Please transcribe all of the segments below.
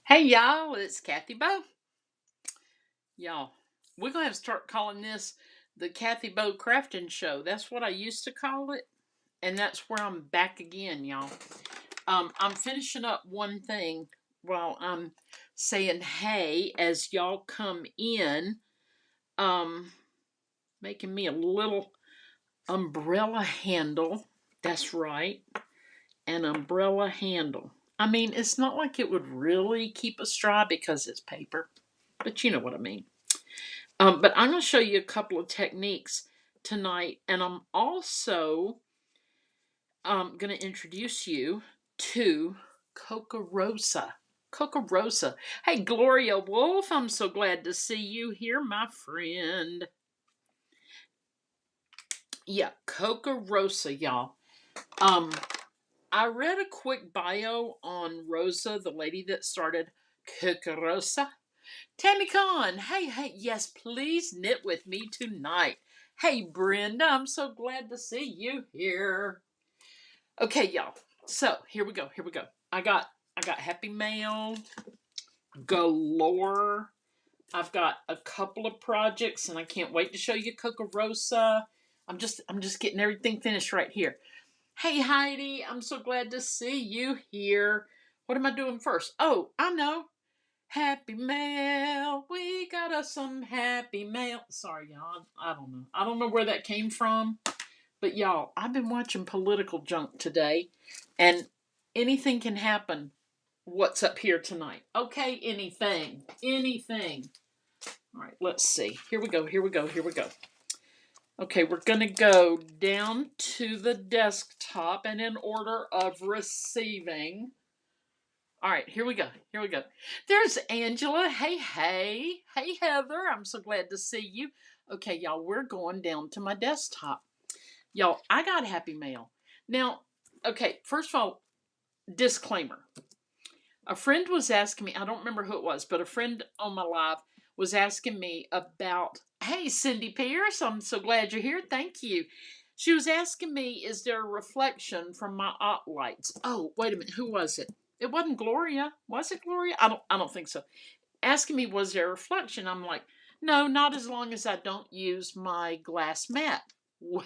Hey y'all, it's Kathy Bow. Y'all, we're gonna have to start calling this the Kathy Bow Crafting Show. That's what I used to call it, and that's where I'm back again, y'all. I'm finishing up one thing while I'm saying hey as y'all come in. Um, Making me a little umbrella handle. That's right, an umbrella handle. I mean, it's not like it would really keep us dry because it's paper, but you know what I mean. But I'm going to show you a couple of techniques tonight, and I'm also going to introduce you to Kokorosa. Kokorosa. Hey, Gloria Wolf, I'm so glad to see you here, my friend. Yeah, Kokorosa, y'all. Um, I read a quick bio on Rosa, the lady that started Kokorosa. Tammy Khan, hey, yes, please knit with me tonight. Hey, Brenda, I'm so glad to see you here. Okay, y'all. So here we go. I got happy mail galore. I've got a couple of projects, and I can't wait to show you Kokorosa. I'm just getting everything finished right here. Hey, Heidi, I'm so glad to see you here. What am I doing first? Oh, I know. Happy mail. We got us some happy mail. Sorry, y'all. I don't know. I don't know where that came from. But y'all, I've been watching political junk today, and anything can happen. What's up here tonight? Okay, anything. Anything. All right, let's see. Here we go. Okay, we're going to go down to the desktop and in order of receiving. All right, here we go. There's Angela. Hey, Heather. I'm so glad to see you. Okay, y'all, we're going down to my desktop. Y'all, I got happy mail. Now, okay, first of all, disclaimer. A friend was asking me, I don't remember who it was, but a friend on my live was asking me about, hey, Cindy Pierce, I'm so glad you're here. Thank you. She was asking me, is there a reflection from my ot lights? Oh, wait a minute, who was it? It wasn't Gloria. Was it Gloria? I don't think so. Asking me, was there a reflection? I'm like, no, not as long as I don't use my glass mat. Well,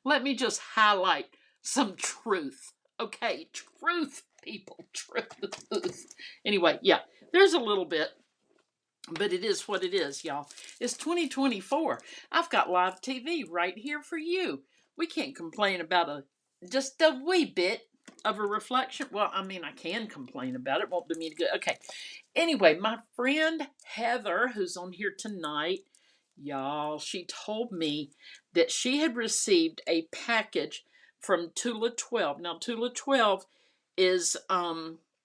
let me just highlight some truth. Okay, truth, people, truth. Anyway, yeah, there's a little bit, but it is what it is, y'all. It's 2024. I've got live TV right here for you. We can't complain about just a wee bit of a reflection. Well, I mean, I can complain about it. Won't do me any good. Okay. Anyway, my friend Heather, who's on here tonight, y'all, she told me that she had received a package from Tula 12. Now, Tula 12 is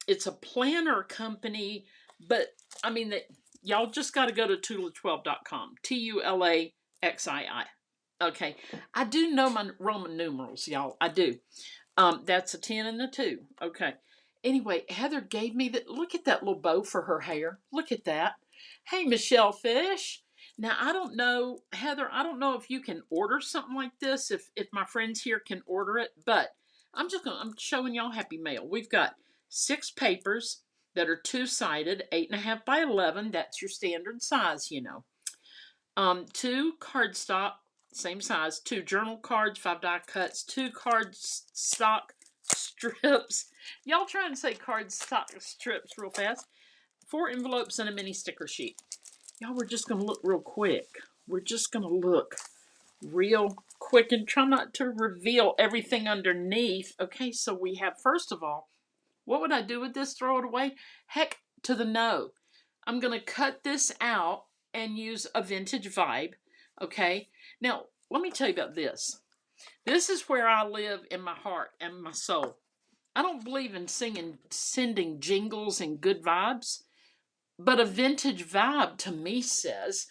it's a planner company, but I mean that y'all just got to go to tula12.com. TULAXII. Okay. I do know my Roman numerals, y'all. I do. That's a 10 and a 2. Okay. Anyway, Heather gave me that. Look at that little bow for her hair. Look at that. Hey, Michelle Fish. Now, I don't know, Heather, I don't know if you can order something like this, if my friends here can order it, but I'm showing y'all happy mail. We've got 6 papers that are two-sided, 8.5 by 11. That's your standard size, you know. 2 cardstock, same size, 2 journal cards, 5 die cuts, 2 cardstock strips. Y'all try and say cardstock strips real fast. 4 envelopes and a mini sticker sheet. Y'all, we're just going to look real quick. We're just going to look real quick and try not to reveal everything underneath. Okay, so we have, first of all, what would I do with this? Throw it away? Heck to the no. I'm going to cut this out and use a vintage vibe. Okay, now let me tell you about this. This is where I live in my heart and my soul. I don't believe in sending jingles and good vibes, but a vintage vibe to me says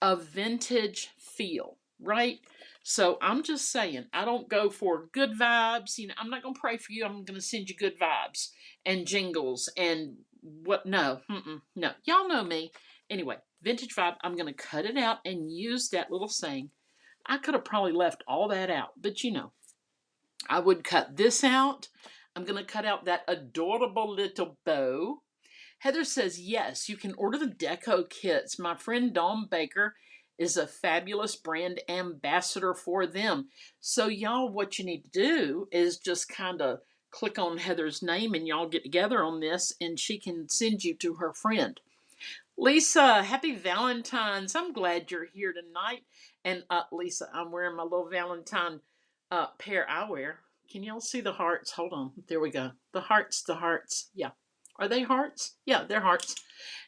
a vintage feel, right? So I'm just saying, I don't go for good vibes. You know, I'm not going to pray for you. I'm going to send you good vibes and jingles and what? No, no. Y'all know me. Anyway, vintage vibe. I'm going to cut it out and use that little saying. I could have probably left all that out, but you know, I would cut this out. I'm going to cut out that adorable little bow. Heather says, yes, you can order the deco kits. My friend Dawn Baker is a fabulous brand ambassador for them. So, y'all, what you need to do is just kind of click on Heather's name and y'all get together on this, and she can send you to her friend. Lisa, happy Valentine's. I'm glad you're here tonight. And Lisa, I'm wearing my little Valentine pair I wear. Can y'all see the hearts? Hold on. There we go. The hearts, the hearts. Yeah. Are they hearts? Yeah, they're hearts.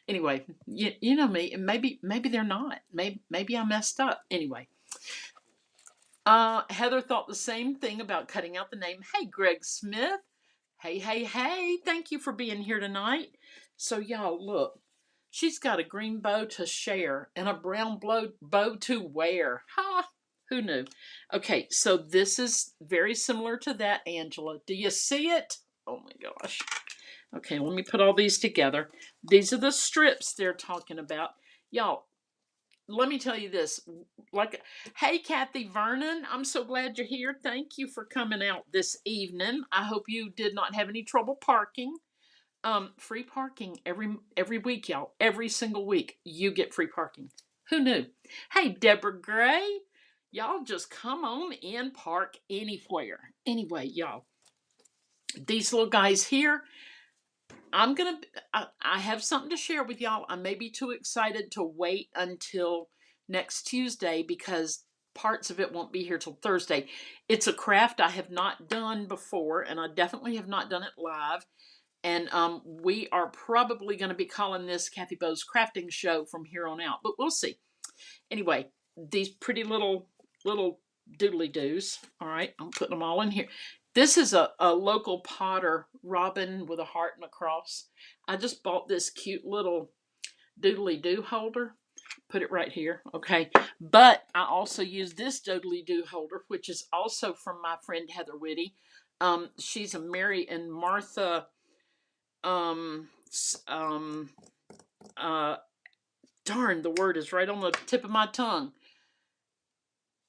Anyway, you know me. Maybe they're not. Maybe I messed up. Anyway. Heather thought the same thing about cutting out the name. Hey, Greg Smith. Hey, hey, hey. Thank you for being here tonight. So, y'all, look. She's got a green bow to share and a brown bow to wear. Ha! Who knew? Okay, so this is very similar to that, Angela. Do you see it? Oh my gosh. Okay, let me put all these together. These are the strips they're talking about. Y'all, let me tell you this. Hey, Kathy Vernon, I'm so glad you're here. Thank you for coming out this evening. I hope you did not have any trouble parking. Free parking every week, y'all. Every single week, you get free parking. Who knew? Hey, Deborah Gray, y'all just come on in, park anywhere. Anyway, y'all, these little guys here, I have something to share with y'all. I may be too excited to wait until next Tuesday because parts of it won't be here till Thursday. It's a craft I have not done before, and I definitely have not done it live. And we are probably going to be calling this Kathy Bo's Crafting Show from here on out, but we'll see. Anyway, these pretty little doodly doos. All right, I'm putting them all in here. This is a local potter, robin with a heart and a cross. I just bought this cute little doodly doo holder. Put it right here, okay? But I also use this doodly doo holder, which is also from my friend Heather Whitty. She's a Mary and Martha darn, the word is right on the tip of my tongue.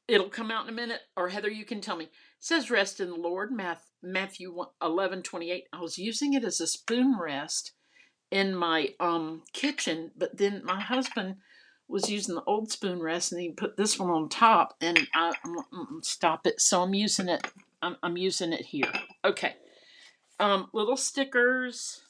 It'll come out in a minute, or Heather, you can tell me. It says rest in the Lord, Matthew 11:28. I was using it as a spoon rest in my kitchen, but then my husband was using the old spoon rest, and he put this one on top, and stop it. So I'm using it. I'm using it here. Okay. Little stickers.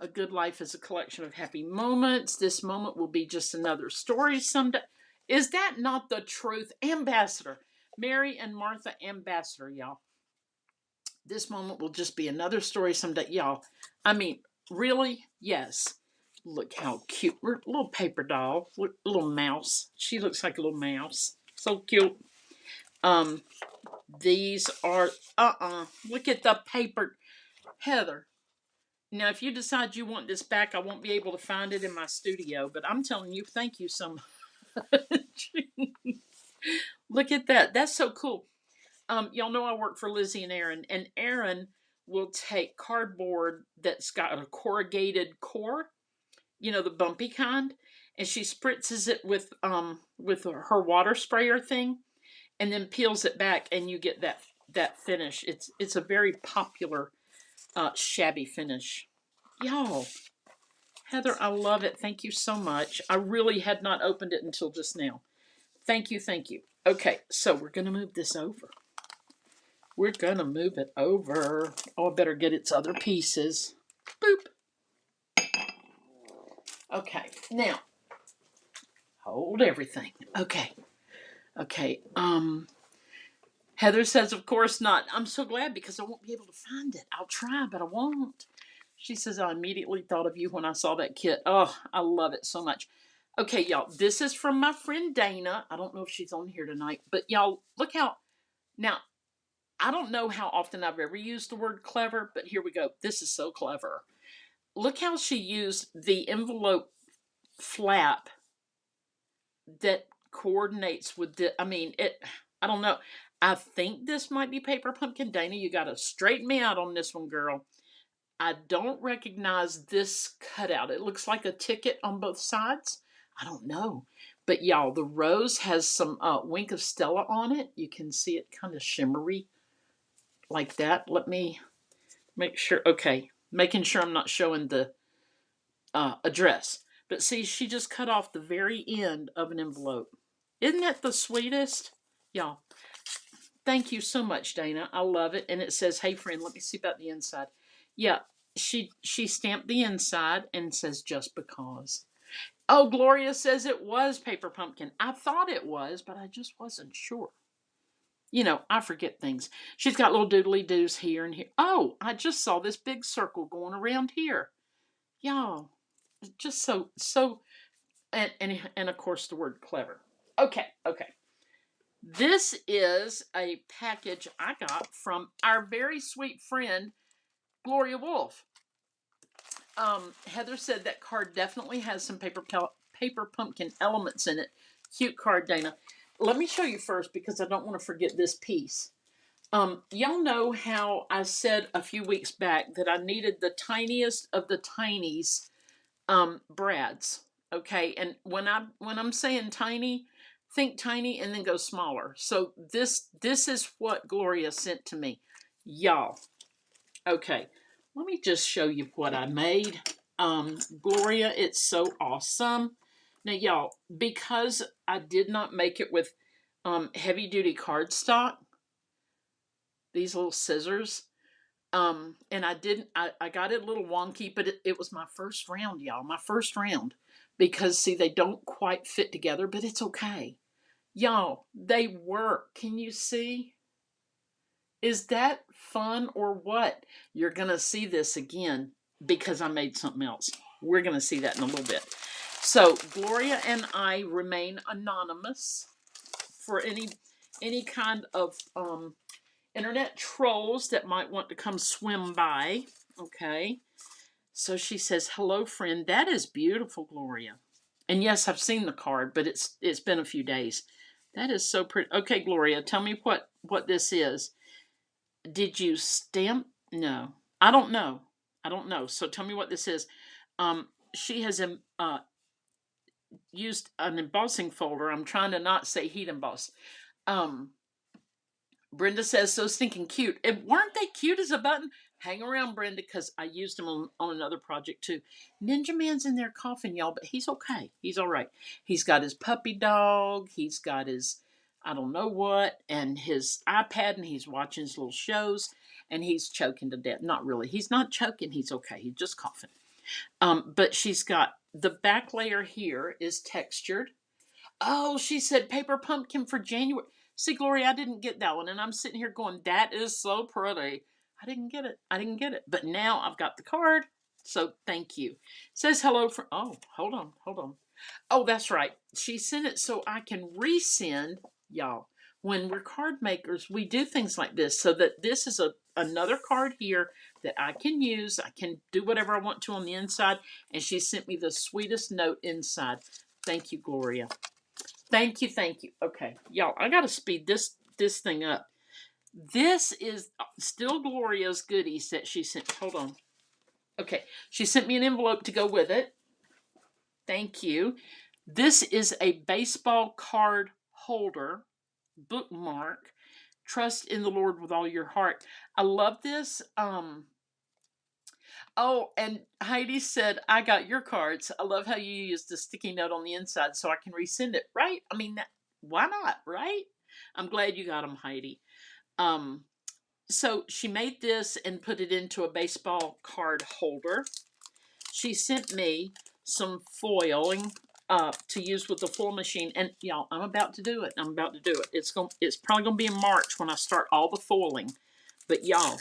A good life is a collection of happy moments. This moment will be just another story someday. Is that not the truth? Ambassador. Mary and Martha Ambassador, y'all. This moment will just be another story someday. Y'all, I mean, really? Yes. Look how cute. Little paper doll. Little mouse. She looks like a little mouse. So cute. These are, look at the paper. Heather. Now, if you decide you want this back, I won't be able to find it in my studio, but I'm telling you, thank you so much. Look at that. That's so cool. Y'all know I work for Lizzie and Aaron will take cardboard that's got a corrugated core, you know, the bumpy kind, and she spritzes it with her water sprayer thing, and then peels it back, and you get that finish. It's a very popular shabby finish. Y'all, Heather, I love it. Thank you so much. I really had not opened it until just now. Thank you, thank you. Okay, so we're going to move this over. We're going to move it over. Oh, I better get its other pieces. Boop. Okay, now, hold everything. Okay. Heather says, of course not. I'm so glad because I won't be able to find it. I'll try, but I won't. She says, I immediately thought of you when I saw that kit. Oh, I love it so much. Okay, y'all, this is from my friend Dana. I don't know if she's on here tonight, but y'all, look how, now, I don't know how often I've ever used the word clever, but here we go. This is so clever. Look how she used the envelope flap that coordinates with the, I don't know. I think this might be Paper Pumpkin. Dana, you got to straighten me out on this one, girl. I don't recognize this cutout. It looks like a ticket on both sides. I don't know. But y'all, the rose has some Wink of Stella on it. You can see it kind of shimmery like that. Let me make sure. Okay, making sure I'm not showing the address. But see, she just cut off the very end of an envelope. Isn't that the sweetest? Y'all, thank you so much, Dana. I love it. And it says, "Hey friend, let me see about the inside." Yeah, she stamped the inside and says, "Just because." Oh, Gloria says it was Paper Pumpkin. I thought it was, but I just wasn't sure. You know, I forget things. She's got little doodly doos here and here. Oh, I just saw this big circle going around here. Y'all, just so and of course the word clever. Okay. This is a package I got from our very sweet friend Gloria Wolf. Heather said that card definitely has some paper pumpkin elements in it. Cute card, Dana. Let me show you first because I don't want to forget this piece. Y'all know how I said a few weeks back that I needed the tiniest of the tinies brads. Okay, and when I'm saying tiny, think tiny and then go smaller. So this is what Gloria sent to me, y'all. Okay, let me just show you what I made. Gloria, it's so awesome. Now, y'all, because I did not make it with heavy duty cardstock, these little scissors. And I got it a little wonky, but it was my first round, y'all. My first round. Because, see, they don't quite fit together, but it's okay. Y'all, they work. Can you see? Is that fun or what? You're going to see this again because I made something else. We're going to see that in a little bit. So, Gloria and I remain anonymous for any kind of internet trolls that might want to come swim by. Okay. So she says, "Hello, friend. That is beautiful, Gloria." And yes, I've seen the card, but it's been a few days. That is so pretty. Okay, Gloria, tell me what this is. Did you stamp? No, I don't know. I don't know. So tell me what this is. She has used an embossing folder. I'm trying to not say heat emboss. Brenda says, "So stinking cute." And weren't they cute as a button? Hang around, Brenda, because I used them on another project too. Ninja Man's in there coughing, y'all, but he's okay. He's all right. He's got his puppy dog. He's got his, I don't know what, and his iPad, and he's watching his little shows, and he's choking to death. Not really. He's not choking. He's okay. He's just coughing. But she's got the back layer here is textured. Oh, she said paper pumpkin for January. See, Gloria, I didn't get that one. And I'm sitting here going, that is so pretty. I didn't get it. I didn't get it. But now I've got the card. So thank you. It says hello from, oh, hold on. Oh, that's right. She sent it so I can resend, y'all. When we're card makers, we do things like this so that this is another card here that I can use. I can do whatever I want to on the inside. And she sent me the sweetest note inside. Thank you, Gloria. Thank you. Okay, y'all, I gotta speed this thing up. This is still Gloria's goodies that she sent. Hold on. Okay, she sent me an envelope to go with it. Thank you. This is a baseball card holder, bookmark. Trust in the Lord with all your heart. I love this. Oh, and Heidi said, "I got your cards. I love how you use the sticky note on the inside so I can resend it." Right? I mean, why not, right? I'm glad you got them, Heidi. So she made this and put it into a baseball card holder. She sent me some foiling to use with the foil machine. And y'all, I'm about to do it. It's probably gonna be in March when I start all the foiling. But y'all,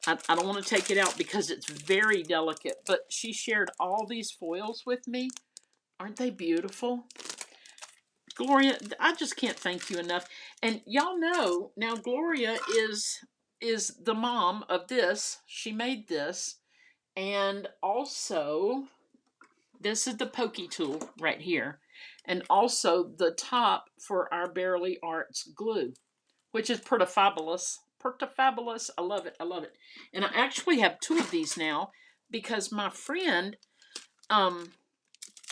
I don't want to take it out because it's very delicate, but she shared all these foils with me. Aren't they beautiful? Gloria, I just can't thank you enough. And y'all know, now Gloria is the mom of this. She made this. And also, this is the pokey tool right here. And also the top for our Barely Arts glue, which is pretty fabulous. Pretty fabulous. I love it. And I actually have two of these now because my friend,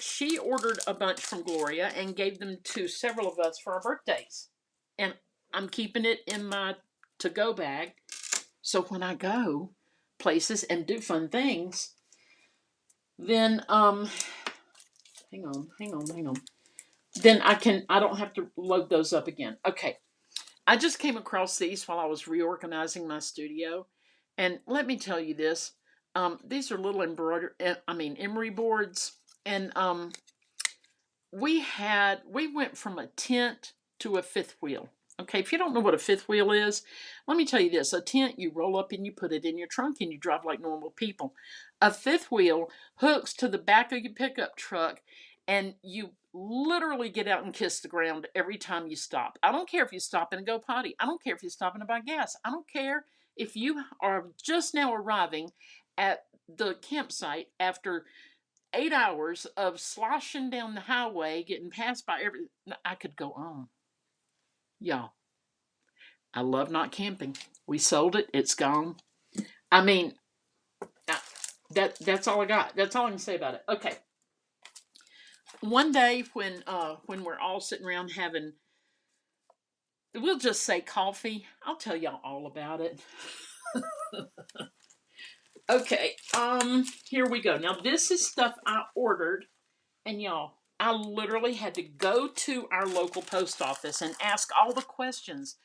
she ordered a bunch from Gloria and gave them to several of us for our birthdays. And I'm keeping it in my to-go bag. So when I go places and do fun things, Then hang on. Then I don't have to load those up again. Okay. I just came across these while I was reorganizing my studio, and let me tell you this: these are little emery boards, and we went from a tent to a fifth wheel. Okay, if you don't know what a fifth wheel is, let me tell you this: a tent you roll up and you put it in your trunk and you drive like normal people. A fifth wheel hooks to the back of your pickup truck, and you literally get out and kiss the ground every time you stop. I don't care if you stop and go potty. I don't care if you're stopping to buy gas. I don't care if you are just now arriving at the campsite after 8 hours of sloshing down the highway, getting passed by every. I could go on. Y'all, I love not camping. We sold it. It's gone. I mean, that's all I got. That's all I can say about it. Okay. One day when we're all sitting around having, we'll just say coffee. I'll tell y'all all about it. Okay. Here we go. Now this is stuff I ordered. And y'all, I literally had to go to our local post office and ask all the questions.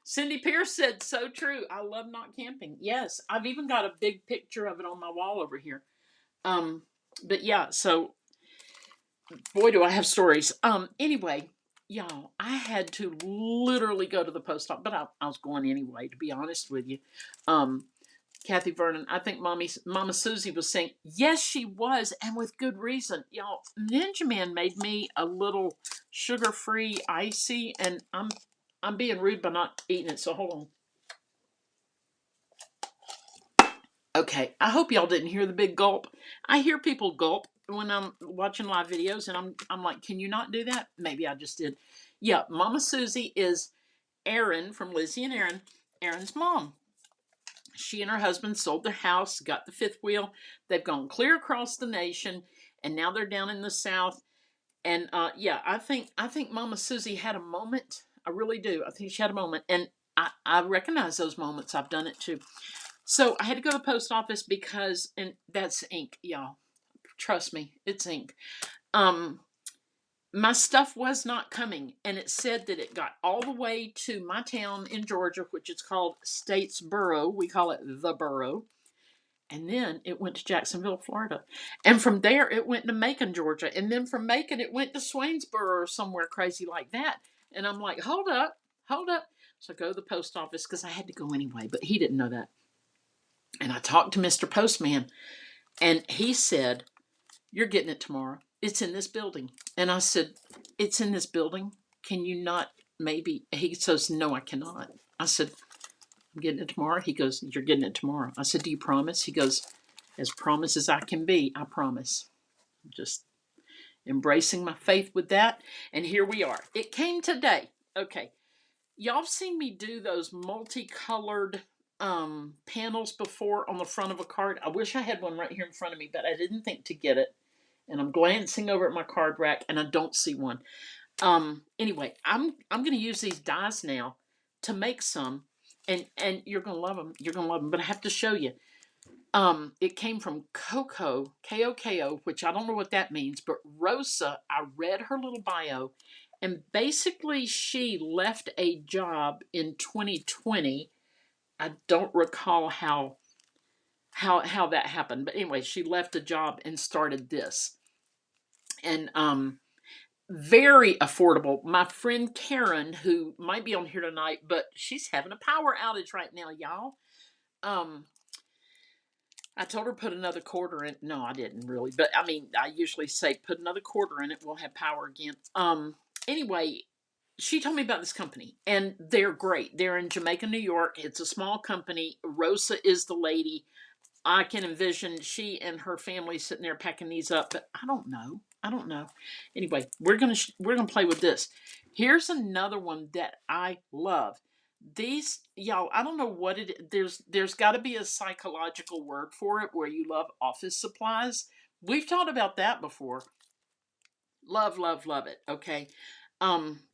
Cindy Pierce said, so true. I love not camping. Yes, I've even got a big picture of it on my wall over here. But yeah, so boy, do I have stories. Anyway, y'all, I had to literally go to the post office, but I was going anyway, to be honest with you. Kathy Vernon, I think Mama Susie was saying, yes, she was, and with good reason. Y'all, Ninja Man made me a little sugar-free icy, and I'm being rude by not eating it, so hold on. Okay, I hope y'all didn't hear the big gulp. I hear people gulp when I'm watching live videos, and I'm like, can you not do that? Maybe I just did. Yeah, Mama Susie is Erin from Lizzie and Aaron, Erin's mom. She and her husband sold their house, got the fifth wheel. They've gone clear across the nation, and now they're down in the South. And yeah, I think Mama Susie had a moment. I really do. I think she had a moment, and I recognize those moments. I've done it too. So I had to go to the post office because, and that's ink, y'all. Trust me, it's ink. Um, my stuff was not coming, and it said that it got all the way to my town in Georgia, which is called Statesboro. We call it the borough. And then it went to Jacksonville, Florida. And from there, it went to Macon, Georgia. And then from Macon, it went to Swainsboro or somewhere crazy like that. And I'm like, hold up, hold up. So I go to the post office because I had to go anyway, but he didn't know that. And I talked to Mr. Postman, and he said, you're getting it tomorrow. It's in this building. And I said, it's in this building? Can you not maybe? He says, no, I cannot. I said, I'm getting it tomorrow. He goes, you're getting it tomorrow. I said, do you promise? He goes, as promise as I can be, I promise. Just embracing my faith with that. And here we are. It came today. Okay. Y'all have seen me do those multicolored panels before on the front of a card. I wish I had one right here in front of me, but I didn't think to get it. And I'm glancing over at my card rack and I don't see one. Anyway, I'm going to use these dies now to make some, and you're going to love them. You're going to love them, but I have to show you. It came from Coco, K-O-K-O, which I don't know what that means, but Rosa, I read her little bio, and basically she left a job in 2020. I don't recall how that happened, but anyway, she left a job and started this. And very affordable. My friend Karen, who might be on here tonight, but she's having a power outage right now, y'all. I told her put another quarter in. No, I didn't really, but I mean, I usually say put another quarter in it. We'll have power again. Anyway, she told me about this company, and they're great. They're in Jamaica, New York. It's a small company. Rosa is the lady. I can envision she and her family sitting there packing these up, but I don't know. I don't know. Anyway, we're gonna play with this. Here's another one that I love. These, y'all, I don't know what it is. There's got to be a psychological word for it where you love office supplies. We've talked about that before. Love, love, love it. Okay.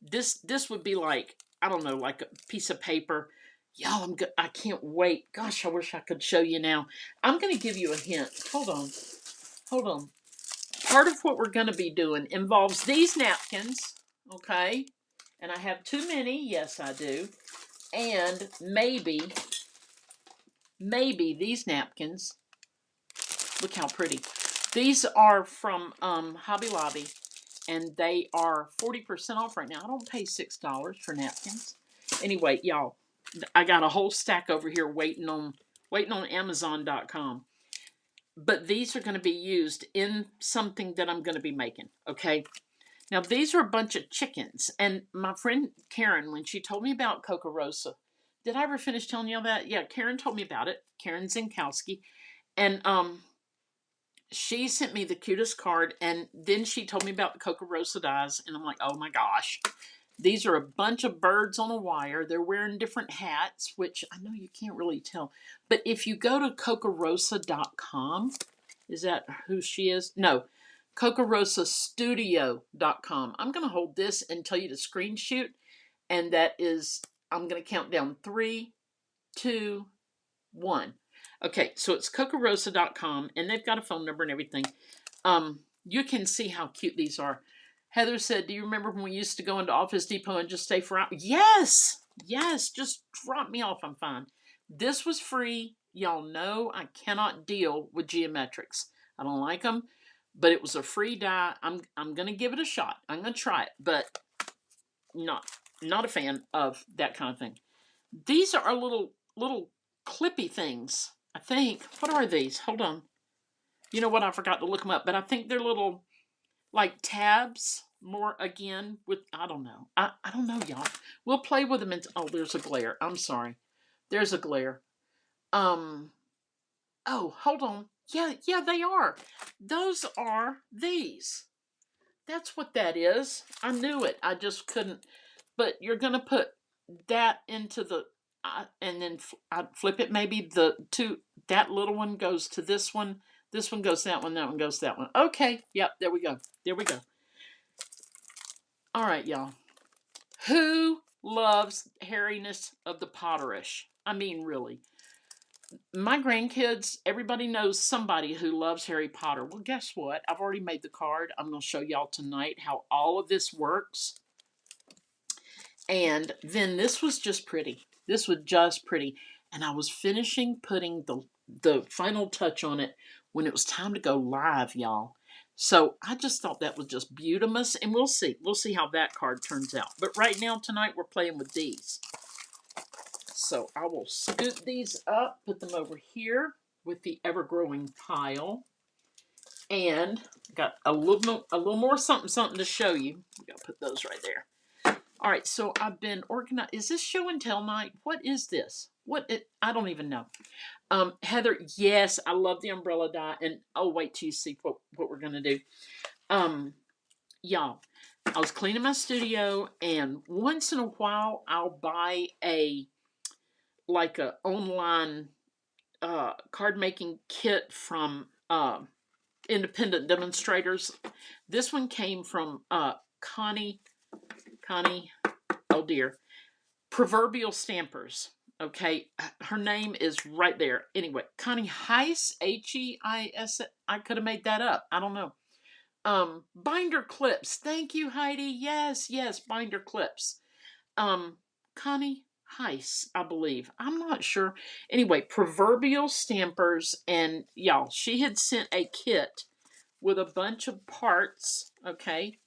This would be like, I don't know, like a piece of paper. Y'all, I can't wait. Gosh, I wish I could show you now. I'm going to give you a hint. Hold on. hold on. Part of what we're going to be doing involves these napkins, okay? And I have too many. Yes, I do. And maybe these napkins. Look how pretty. These are from Hobby Lobby, and they are 40% off right now. I don't pay $6 for napkins. Anyway, y'all, I got a whole stack over here waiting on Amazon.com. But these are going to be used in something that I'm going to be making, okay? Now, these are a bunch of chickens. And my friend Karen, when she told me about Kokorosa, did I ever finish telling you all that? Yeah, Karen told me about it. Karen Zinkowski. And she sent me the cutest card. And then she told me about the Kokorosa dyes. And I'm like, oh my gosh. These are a bunch of birds on a wire. They're wearing different hats, which I know you can't really tell. But if you go to Kokorosa.com, is that who she is? No, CokorosaStudio.com. I'm going to hold this and tell you to screen shoot. And that is, I'm going to count down 3, 2, 1. Okay, so it's Kokorosa.com, and they've got a phone number and everything. You can see how cute these are. Heather said, do you remember when we used to go into Office Depot and just stay for hours? Yes, yes, just drop me off, I'm fine. This was free. Y'all know I cannot deal with geometrics. I don't like them, but it was a free dye. I'm going to give it a shot. I'm going to try it, but not a fan of that kind of thing. These are little clippy things, I think. What are these? Hold on. You know what? I forgot to look them up, but I think they're little, like, tabs more again with, I don't know. I don't know, y'all. We'll play with them. Oh, there's a glare. I'm sorry. There's a glare. Oh, hold on. Yeah, they are. Those are these. That's what that is. I knew it. I just couldn't. But you're going to put that into the, and then I'd flip it. Maybe that little one goes to this one. This one goes to that one. That one goes to that one. Okay. Yep. There we go. There we go. All right, y'all. Who loves hairiness of the potterish? I mean, really. My grandkids, everybody knows somebody who loves Harry Potter. Well, guess what? I've already made the card. I'm going to show y'all tonight how all of this works. And then this was just pretty. This was just pretty. And I was finishing putting the final touch on it when it was time to go live, y'all. So I just thought that was just beautimous. And we'll see. We'll see how that card turns out. But right now, tonight, we're playing with these. So I will scoop these up, put them over here with the ever-growing pile. And got a little more something to show you. We got to put those right there. All right, so I've been organized. Is this show and tell night? What is this? I don't even know. Heather, yes, I love the umbrella die, and I'll wait till you see what we're gonna do. Y'all, I was cleaning my studio, and once in a while I'll buy a online card making kit from independent demonstrators. This one came from Connie. Oh dear. Proverbial Stampers. Okay, her name is right there. Anyway, Connie Heiss, Heiss. I could have made that up. I don't know. Binder clips. Thank you, Heidi. Yes, binder clips. Connie Heiss, I believe. I'm not sure. Anyway, Proverbial Stampers, and y'all, she had sent a kit with a bunch of parts. Okay.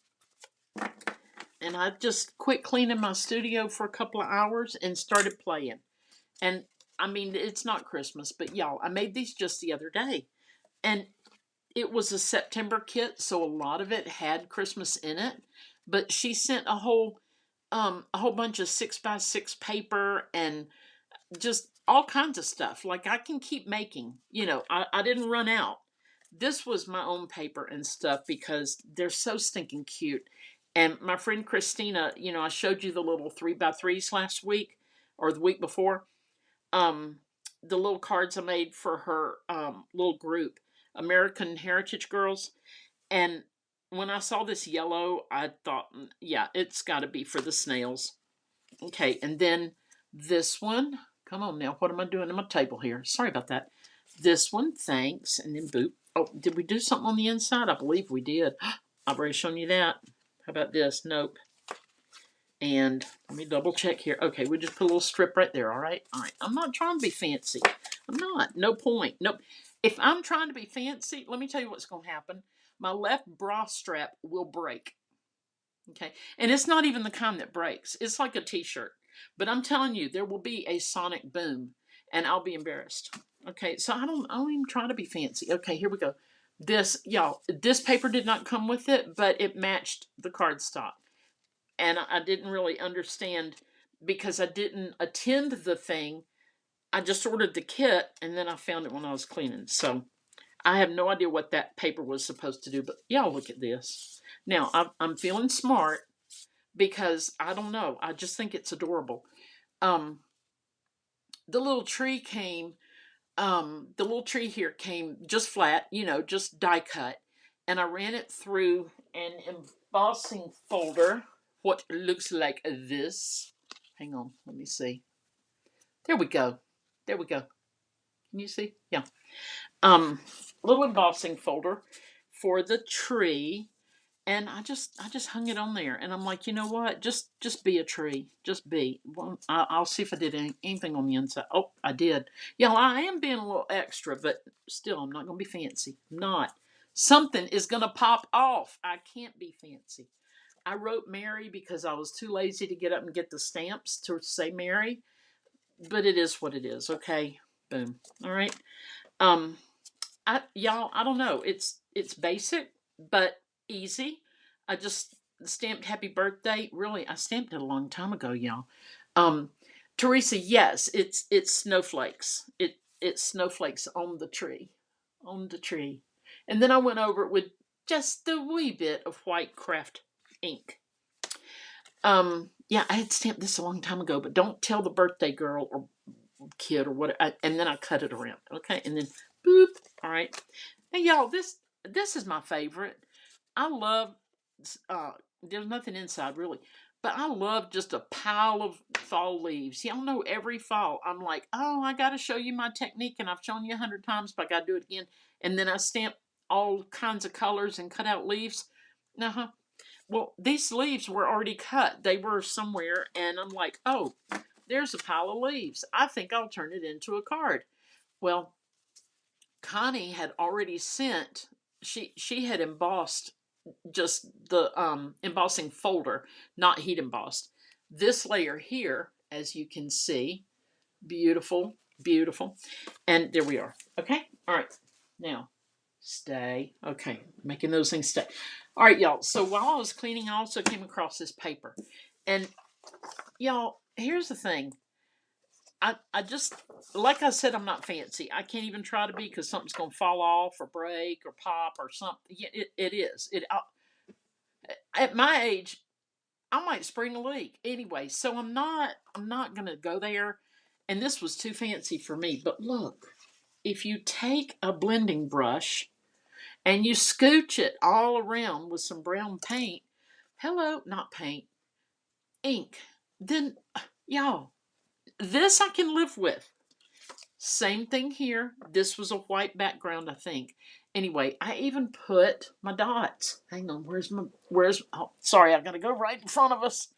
And I just quit cleaning my studio for a couple of hours and started playing. And I mean, it's not Christmas, but y'all, I made these just the other day. And it was a September kit, so a lot of it had Christmas in it. But she sent a whole bunch of 6x6 paper and just all kinds of stuff. Like, I can keep making. I didn't run out. This was my own paper and stuff because they're so stinking cute. And my friend Christina, I showed you the little 3x3s last week or the week before. The little cards I made for her little group, American Heritage Girls. And when I saw this yellow, I thought, yeah, it's got to be for the snails. Okay, and then this one. Come on now, what am I doing on my table here? Sorry about that. This one, thanks, and then boop. Oh, did we do something on the inside? I believe we did. I've already shown you that. How about this? Nope. And let me double check here. Okay, we just put a little strip right there, all right? All right, I'm not trying to be fancy. I'm not. No point. Nope. If I'm trying to be fancy, let me tell you what's going to happen. My left bra strap will break. Okay, and it's not even the kind that breaks. It's like a t-shirt. But I'm telling you, there will be a sonic boom, and I'll be embarrassed. Okay, so I don't even try to be fancy. Okay, here we go. This, y'all, this paper did not come with it, but it matched the cardstock. And I didn't really understand because I didn't attend the thing. I just ordered the kit, and then I found it when I was cleaning. So I have no idea what that paper was supposed to do, but y'all look at this. Now, I'm feeling smart because I don't know. I just think it's adorable. Um, the little tree came, the little tree here came just flat, just die cut. And I ran it through an embossing folder, what looks like this. Hang on, let me see. There we go. There we go. Can you see? Yeah. Little embossing folder for the tree, and I just hung it on there, and I'm like, you know what? Just be a tree. Just be. Well, I'll see if I did anything on the inside. Oh, I did. Yeah, I am being a little extra, but still, I'm not gonna be fancy. I'm not. Something is gonna pop off. I can't be fancy. I wrote Mary because I was too lazy to get up and get the stamps to say Mary, but it is what it is. Okay, boom. All right. Um, y'all, I don't know. It's basic but easy. I just stamped happy birthday. Really, I stamped it a long time ago, y'all. Um, Teresa, yes, it's snowflakes. It's snowflakes on the tree. On the tree. And then I went over it with just a wee bit of white craft ink. Yeah, I had stamped this a long time ago, but don't tell the birthday girl or kid or what. And then I cut it around, okay, and then boop. All right, now y'all, this is my favorite. I love. Uh, there's nothing inside really, but I love just a pile of fall leaves. Y'all know every fall I'm like, oh, I got to show you my technique, and I've shown you 100 times, but I got to do it again. And then I stamp all kinds of colors and cut out leaves. Uh-huh. Well, these leaves were already cut. They were somewhere, and I'm like, oh, there's a pile of leaves. I think I'll turn it into a card. Well, Connie had already sent, she had embossed just the embossing folder, not heat embossed. This layer here, as you can see, beautiful, beautiful. And there we are. Okay? All right. Now, stay. Okay, making those things stay. All right, y'all. So while I was cleaning, I also came across this paper. And y'all, here's the thing. I just, like I said, I'm not fancy. I can't even try to be because something's going to fall off or break or pop or something. Yeah, it is. At my age, I might spring a leak anyway. So I'm not going to go there. And this was too fancy for me. But look, if you take a blending brush and you scooch it all around with some brown paint, hello, not paint, ink, then y'all, this I can live with. Same thing here. This was a white background, I think. Anyway, I even put my dots. Hang on, oh, sorry, I gotta go right in front of us.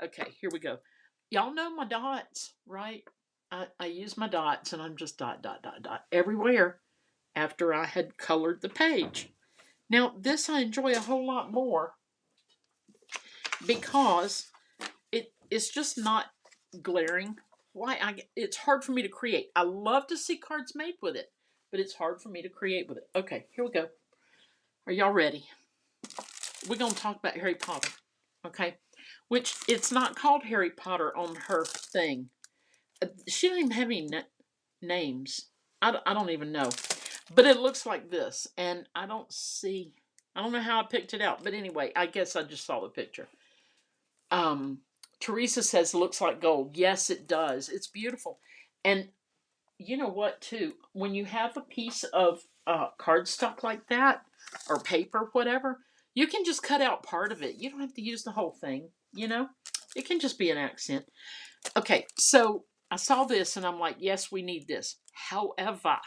Okay, here we go. Y'all know my dots, right? I use my dots and I'm just dot, dot, dot, dot everywhere after I had colored the page. Now, this I enjoy a whole lot more because it's just not glaring. It's hard for me to create. I love to see cards made with it, but it's hard for me to create with it. Okay, here we go. Are y'all ready? We're going to talk about Harry Potter, okay? Which, it's not called Harry Potter on her thing. She don't even have any names. I don't even know. But it looks like this, and I don't know how I picked it out, but anyway, I guess I just saw the picture. Teresa says looks like gold. Yes, it does. It's beautiful. And you know what, too? When you have a piece of cardstock like that, or paper, whatever, you can just cut out part of it. You don't have to use the whole thing, you know? It can just be an accent. Okay, so I saw this and I'm like, yes, we need this. However,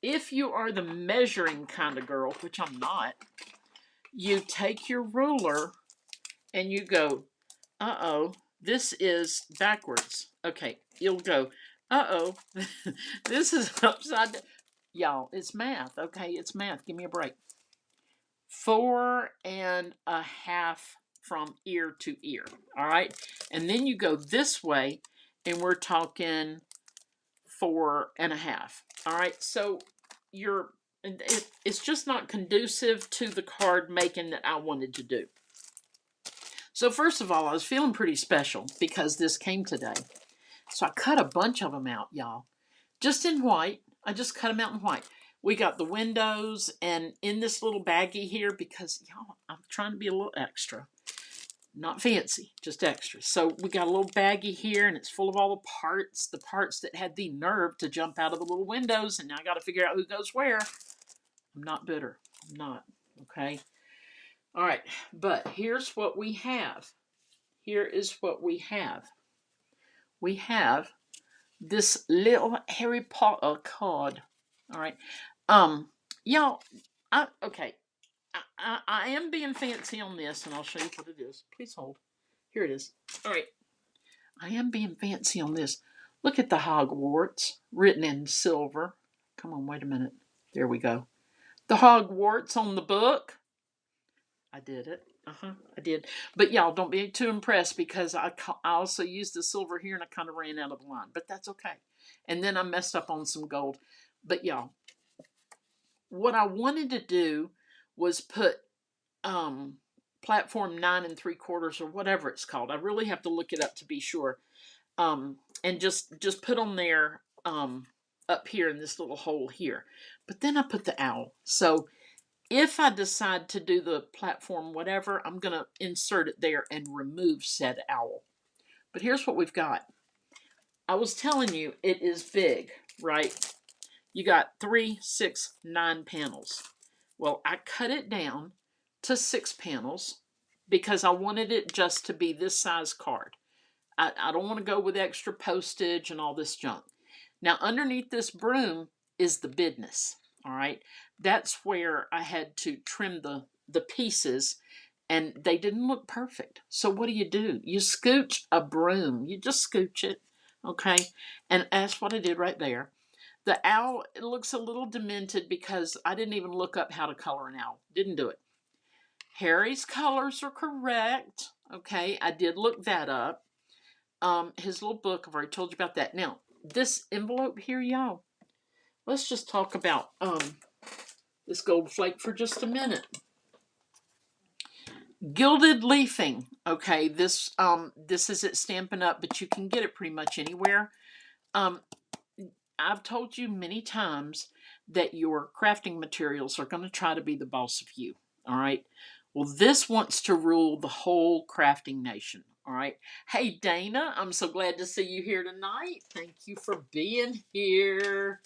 if you are the measuring kind of girl, which I'm not, you take your ruler and you go, uh-oh, this is backwards. Okay, you'll go, uh-oh, this is upside down. Y'all, it's math, okay? It's math. Give me a break. 4.5 from ear to ear, all right? And then you go this way, and we're talking 4.5, all right? So it's just not conducive to the card making that I wanted to do. So first of all, I was feeling pretty special because this came today. So I cut a bunch of them out, y'all. Just in white. I just cut them out in white. We got the windows and in this little baggie here because, y'all, I'm trying to be a little extra. Not fancy, just extra. So we got a little baggie here and it's full of all the parts that had the nerve to jump out of the little windows. And now I got to figure out who goes where. I'm not bitter. I'm not. Okay. All right. But here's what we have. Here is what we have. We have this little Harry Potter card. All right. Y'all, okay. I am being fancy on this, and I'll show you what it is. Please hold. Here it is. All right. I am being fancy on this. Look at the Hogwarts written in silver. Come on, wait a minute. There we go. The Hogwarts on the book. I did it. I did. But y'all, don't be too impressed because I also used the silver here and I kind of ran out of the line. But that's okay. And then I messed up on some gold. But y'all, what I wanted to do was put platform 9 3/4 or whatever it's called. I really have to look it up to be sure. And just put on there up here in this little hole here. But then I put the owl. So if I decide to do the platform whatever, I'm going to insert it there and remove said owl. But here's what we've got. I was telling you it is big, right? You got 3, 6, 9 panels. Well, I cut it down to 6 panels because I wanted it just to be this size card. I don't want to go with extra postage and all this junk. Now, underneath this broom is the business. All right, that's where I had to trim the pieces, and they didn't look perfect. So what do? You scooch a broom. You just scooch it, okay? And that's what I did right there. The owl, it looks a little demented because I didn't even look up how to color an owl. Didn't do it. Harry's colors are correct. Okay, I did look that up. His little book, I've already told you about that. Now, this envelope here, y'all. Let's just talk about this gold flake for just a minute. Gilded leafing. Okay, this is it Stampin' Up, but you can get it pretty much anywhere. I've told you many times that your crafting materials are going to try to be the boss of you. All right. Well, this wants to rule the whole crafting nation. All right. Hey, Dana, I'm so glad to see you here tonight. Thank you for being here.